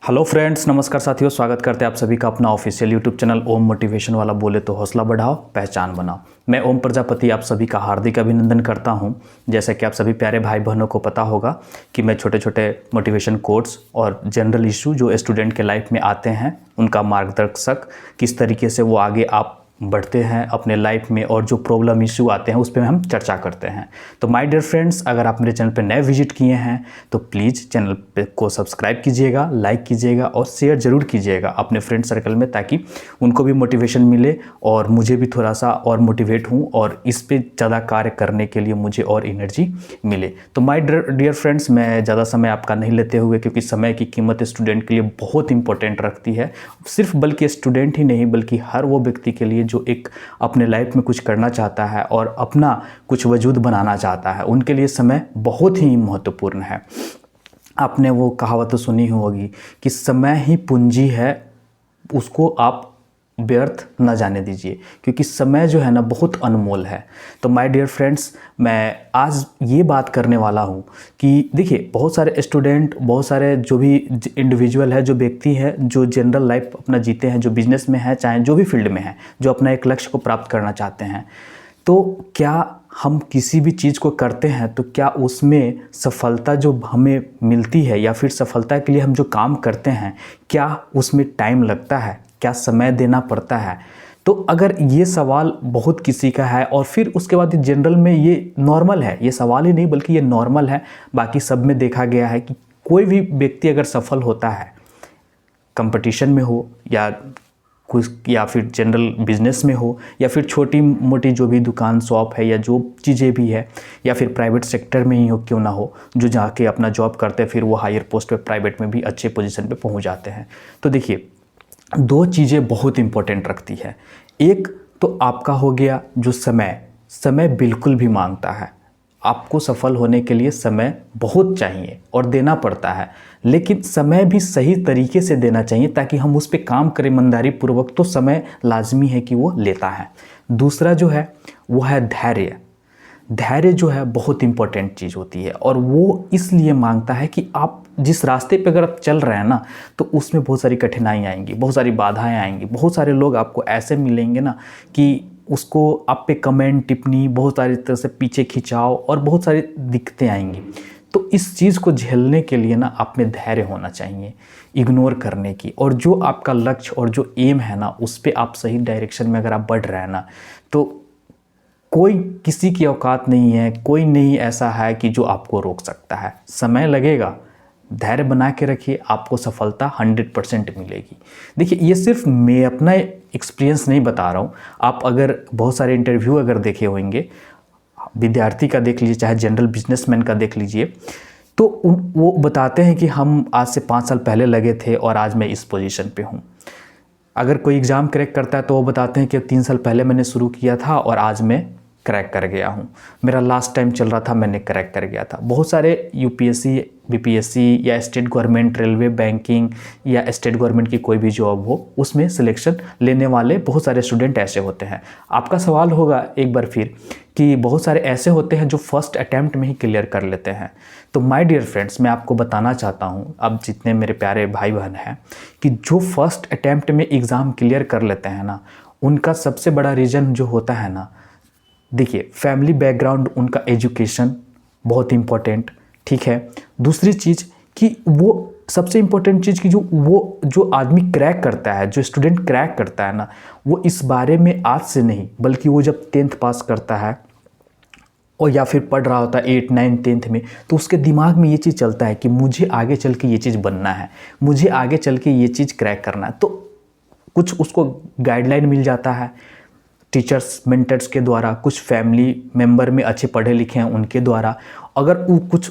Hello friends, नमस्कार साथियों। स्वागत करते हैं आप सभी का अपना ऑफिशियल यूट्यूब चैनल ओम मोटिवेशन वाला। बोले तो हौसला बढ़ाओ, पहचान बनाओ। मैं ओम प्रजापति आप सभी का हार्दिक अभिनंदन करता हूं। जैसे कि आप सभी प्यारे भाई बहनों को पता होगा कि मैं छोटे छोटे मोटिवेशन कोट्स और जनरल इशू जो स्टूडेंट के लाइफ में आते हैं उनका मार्गदर्शक, किस तरीके से वो आगे आप बढ़ते हैं अपने लाइफ में और जो प्रॉब्लम इशू आते हैं उस पर हम चर्चा करते हैं। तो माय डियर फ्रेंड्स, अगर आप मेरे चैनल पर नए विजिट किए हैं तो प्लीज़ चैनल पे को सब्सक्राइब कीजिएगा, लाइक कीजिएगा और शेयर ज़रूर कीजिएगा अपने फ्रेंड सर्कल में, ताकि उनको भी मोटिवेशन मिले और मुझे भी थोड़ा सा और मोटिवेट हूँ और इस पे ज़्यादा कार्य करने के लिए मुझे और एनर्जी मिले। तो माय डियर फ्रेंड्स, मैं ज़्यादा समय आपका नहीं लेते हुए, क्योंकि समय की कीमत स्टूडेंट के लिए बहुत इंपॉर्टेंट रखती है, सिर्फ बल्कि स्टूडेंट ही नहीं बल्कि हर वो व्यक्ति के लिए जो एक अपने लाइफ में कुछ करना चाहता है और अपना कुछ वजूद बनाना चाहता है, उनके लिए समय बहुत ही महत्वपूर्ण है। आपने वो कहावत तो सुनी होगी कि समय ही पूंजी है, उसको आप व्यर्थ न जाने दीजिए, क्योंकि समय जो है ना बहुत अनमोल है। तो माय डियर फ्रेंड्स, मैं आज ये बात करने वाला हूँ कि देखिए, बहुत सारे स्टूडेंट, बहुत सारे जो भी इंडिविजुअल है, जो व्यक्ति है, जो जनरल लाइफ अपना जीते हैं, जो बिजनेस में है, चाहे जो भी फील्ड में है, जो अपना एक लक्ष्य को प्राप्त करना चाहते हैं, तो क्या हम किसी भी चीज़ को करते हैं तो क्या उसमें सफलता जो हमें मिलती है या फिर सफलता के लिए हम जो काम करते हैं, क्या उसमें टाइम लगता है, क्या समय देना पड़ता है? तो अगर ये सवाल बहुत किसी का है और फिर उसके बाद जनरल में ये नॉर्मल है, ये सवाल ही नहीं बल्कि ये नॉर्मल है, बाकी सब में देखा गया है कि कोई भी व्यक्ति अगर सफल होता है, कंपटीशन में हो या कुछ, या फिर जनरल बिजनेस में हो, या फिर छोटी मोटी जो भी दुकान शॉप है या जो चीज़ें भी है, या फिर प्राइवेट सेक्टर में ही हो क्यों ना हो, जो जाके अपना जॉब करते हैं फिर वो हायर पोस्ट पे प्राइवेट में भी अच्छे पोजीशन पे पहुंच जाते हैं। तो देखिए, दो चीज़ें बहुत इंपॉर्टेंट रखती है। एक तो आपका हो गया जो समय बिल्कुल भी मांगता है। आपको सफल होने के लिए समय बहुत चाहिए और देना पड़ता है, लेकिन समय भी सही तरीके से देना चाहिए ताकि हम उस पर काम करें ईमानदारी पूर्वक, तो समय लाजमी है कि वो लेता है। दूसरा जो है वो है धैर्य। धैर्य जो है बहुत इंपॉर्टेंट चीज़ होती है और वो इसलिए मांगता है कि आप जिस रास्ते पे अगर आप चल रहे हैं ना, तो उसमें बहुत सारी कठिनाई आएंगी, बहुत सारी बाधाएं आएंगी, बहुत सारे लोग आपको ऐसे मिलेंगे ना कि उसको आप पे कमेंट, टिप्पणी, बहुत सारी तरह से पीछे खिंचाव और बहुत सारी दिक्कतें आएंगी। तो इस चीज़ को झेलने के लिए ना आप में धैर्य होना चाहिए, इग्नोर करने की, और जो आपका लक्ष्य और जो एम है ना उस पर आप सही डायरेक्शन में अगर आप बढ़ रहे हैं ना, तो कोई किसी की औकात नहीं है, कोई नहीं ऐसा है कि जो आपको रोक सकता है। समय लगेगा, धैर्य बना के रखिए, आपको सफलता 100% मिलेगी। देखिए, ये सिर्फ मैं अपना एक्सपीरियंस नहीं बता रहा हूँ। आप अगर बहुत सारे इंटरव्यू अगर देखे होंगे, विद्यार्थी का देख लीजिए, चाहे जनरल बिजनेसमैन का देख लीजिए, तो वो बताते हैं कि हम आज से 5 साल पहले लगे थे और आज मैं इस पोजीशन पे हूँ। अगर कोई एग्ज़ाम क्रैक करता है तो वो बताते हैं कि 3 साल पहले मैंने शुरू किया था और आज मैं क्रैक कर गया हूँ। मेरा लास्ट टाइम चल रहा था, मैंने क्रैक कर गया था। बहुत सारे यूपीएससी, बीपीएससी या स्टेट गवर्नमेंट, रेलवे, बैंकिंग या स्टेट गवर्नमेंट की कोई भी जॉब हो, उसमें सिलेक्शन लेने वाले बहुत सारे स्टूडेंट ऐसे होते हैं। आपका सवाल होगा एक बार फिर कि बहुत सारे ऐसे होते हैं जो फर्स्ट अटैम्प्ट में ही क्लियर कर लेते हैं। तो माय डियर फ्रेंड्स, मैं आपको बताना चाहता हूँ, अब जितने मेरे प्यारे भाई बहन हैं, कि जो फर्स्ट अटैम्प्ट में एग्ज़ाम क्लियर कर लेते हैं ना, उनका सबसे बड़ा रीज़न जो होता है ना, देखिए, फैमिली बैकग्राउंड, उनका एजुकेशन बहुत इम्पोर्टेंट, ठीक है। दूसरी चीज़ कि वो सबसे इम्पोर्टेंट चीज़ कि जो आदमी क्रैक करता है, जो स्टूडेंट क्रैक करता है ना, वो इस बारे में आज से नहीं बल्कि वो जब 10th पास करता है और या फिर पढ़ रहा होता है 8, 9, 10th में, तो उसके दिमाग में ये चीज़ चलता है कि मुझे आगे चल के ये चीज़ बनना है, मुझे आगे चल के ये चीज़ क्रैक करना है। तो कुछ उसको गाइडलाइन मिल जाता है टीचर्स, मेंटर्स के द्वारा, कुछ फैमिली मेंबर में अच्छे पढ़े लिखे हैं उनके द्वारा। अगर वो कुछ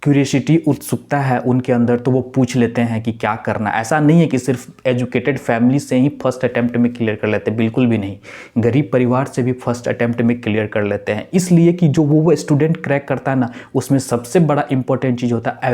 क्यूरियोसिटी, उत्सुकता है उनके अंदर, तो वो पूछ लेते हैं कि क्या करना। ऐसा नहीं है कि सिर्फ एजुकेटेड फैमिली से ही फर्स्ट अटैम्प्ट में क्लियर कर लेते हैं, बिल्कुल भी नहीं। गरीब परिवार से भी फर्स्ट अटैम्प्ट में क्लियर कर लेते हैं, इसलिए कि जो वो स्टूडेंट क्रैक करता है ना, उसमें सबसे बड़ा इंपॉर्टेंट चीज़ होता है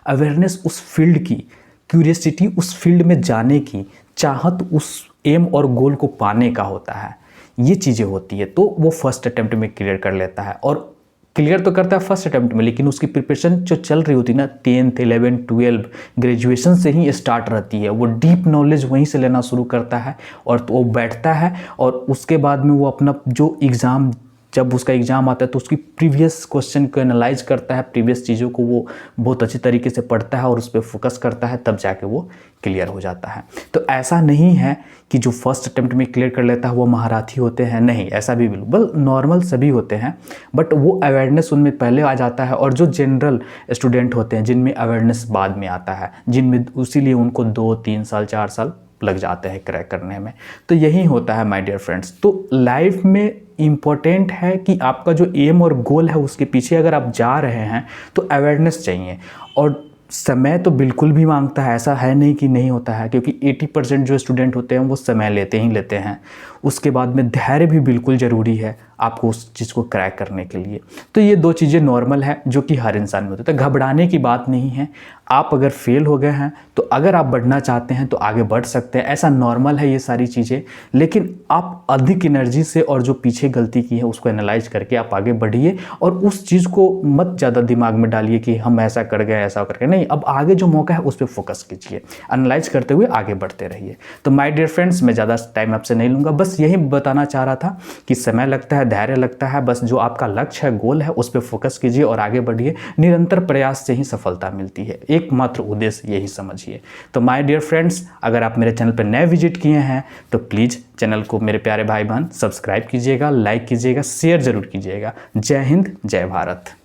अवेयरनेस उस फील्ड की, क्यूरियोसिटी उस फील्ड में जाने की, चाहत उस एम और गोल को पाने का होता है। ये चीज़ें होती है, तो वो फर्स्ट अटेम्प्ट में क्लियर कर लेता है। और क्लियर तो करता है फर्स्ट अटेम्प्ट में, लेकिन उसकी प्रिपरेशन जो चल रही होती है ना 10th 11th 12 ग्रेजुएशन से ही स्टार्ट रहती है। वो डीप नॉलेज वहीं से लेना शुरू करता है और तो वो बैठता है और उसके बाद में वो अपना जो एग्ज़ाम, जब उसका एग्ज़ाम आता है तो उसकी प्रीवियस क्वेश्चन को एनालाइज करता है, प्रीवियस चीज़ों को वो बहुत अच्छी तरीके से पढ़ता है और उस पर फोकस करता है, तब जाके वो क्लियर हो जाता है। तो ऐसा नहीं है कि जो फर्स्ट अटेम्प्ट में क्लियर कर लेता है वो महारथी होते हैं, नहीं, ऐसा भी बिल्कुल नॉर्मल सभी होते हैं, बट वो अवेयरनेस उनमें पहले आ जाता है। और जो जनरल स्टूडेंट होते हैं जिनमें अवेयरनेस बाद में आता है, जिनमें इसीलिए उनको 2-3 साल 4 साल लग जाते हैं क्रैक करने में। तो यही होता है माय डियर फ्रेंड्स। तो लाइफ में इम्पॉर्टेंट है कि आपका जो एम और गोल है उसके पीछे अगर आप जा रहे हैं तो अवेयरनेस चाहिए। और समय तो बिल्कुल भी मांगता है, ऐसा है नहीं कि नहीं होता है, क्योंकि 80% जो स्टूडेंट होते हैं वो समय लेते ही लेते हैं। उसके बाद में धैर्य भी बिल्कुल ज़रूरी है आपको उस चीज़ को क्रैक करने के लिए। तो ये 2 चीज़ें नॉर्मल है जो कि हर इंसान में होती है। तो घबराने की बात नहीं है। आप अगर फेल हो गए हैं तो अगर आप बढ़ना चाहते हैं तो आगे बढ़ सकते हैं, ऐसा नॉर्मल है ये सारी चीज़ें। लेकिन आप अधिक एनर्जी से और जो पीछे गलती की है उसको एनालाइज करके आप आगे बढ़िए और उस चीज़ को मत ज़्यादा दिमाग में डालिए कि हम ऐसा कर गए ऐसा कर गए, नहीं, अब आगे जो मौका है उस पर फोकस कीजिए, एनालाइज करते हुए आगे बढ़ते रहिए। तो माय डियर फ्रेंड्स, मैं ज़्यादा टाइम आपसे नहीं लूँगा, बस यही बताना चाह रहा था कि समय लगता है, धैर्य लगता है, बस जो आपका लक्ष्य है, गोल है, उस पर फोकस कीजिए और आगे बढ़िए। निरंतर प्रयास से ही सफलता मिलती है, एकमात्र उद्देश्य यही समझिए। तो माय डियर फ्रेंड्स, अगर आप मेरे चैनल पर नए विजिट किए हैं तो प्लीज़ चैनल को मेरे प्यारे भाई बहन सब्सक्राइब कीजिएगा, लाइक कीजिएगा, शेयर जरूर कीजिएगा। जय हिंद, जय भारत।